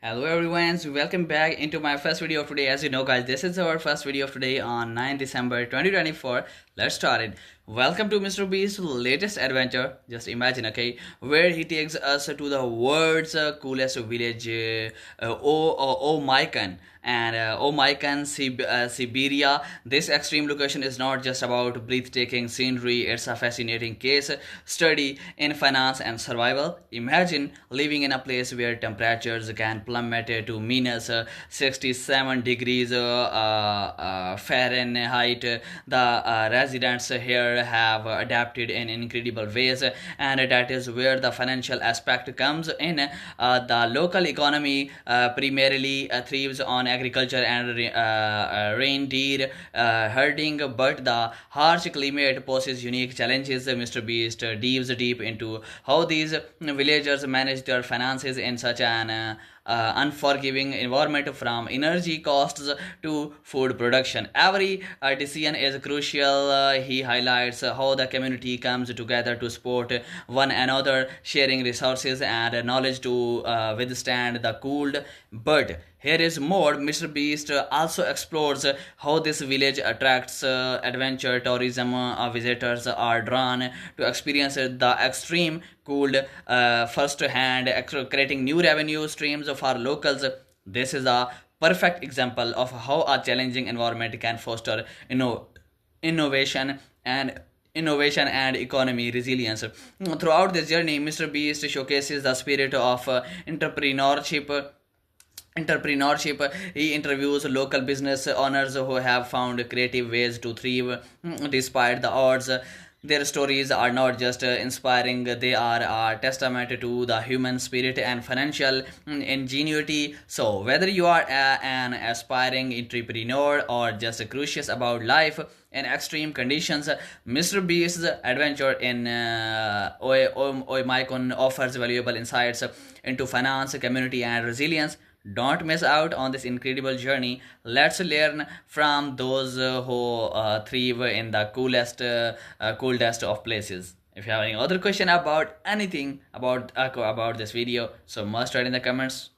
Hello everyone, so welcome back into my first video of today. As you know guys, this is our first video of today on 9 December 2024. Let's start it. Welcome to MrBeast's latest adventure. Just imagine, okay, where he takes us to the world's coolest village, Mykan. And Mykan, Siberia. This extreme location is not just about breathtaking scenery, it's a fascinating case study in finance and survival. Imagine living in a place where temperatures can plummet to minus 67 degrees Fahrenheit. The residents here have adapted in incredible ways, and that is where the financial aspect comes in. The local economy primarily thrives on agriculture and reindeer herding, but the harsh climate poses unique challenges. MrBeast dives deep into how these villagers manage their finances in such an unforgiving environment, from energy costs to food production. Every decision is crucial. He highlights how the community comes together to support one another, sharing resources and knowledge to withstand the cold. But here is more. MrBeast also explores how this village attracts adventure tourism. Visitors are drawn to experience the extreme cold firsthand, creating new revenue streams for locals. This is a perfect example of how a challenging environment can foster innovation and economy resilience. Throughout this journey, MrBeast showcases the spirit of entrepreneurship. He interviews local business owners who have found creative ways to thrive despite the odds. Their stories are not just inspiring, they are a testament to the human spirit and financial ingenuity. So whether you are an aspiring entrepreneur or just curious about life in extreme conditions, MrBeast's adventure in Oymycon offers valuable insights into finance, community, and resilience. Don't miss out on this incredible journey. Let's learn from those who thrive in the coldest of places. If you have any other question about anything about this video, so must write in the comments.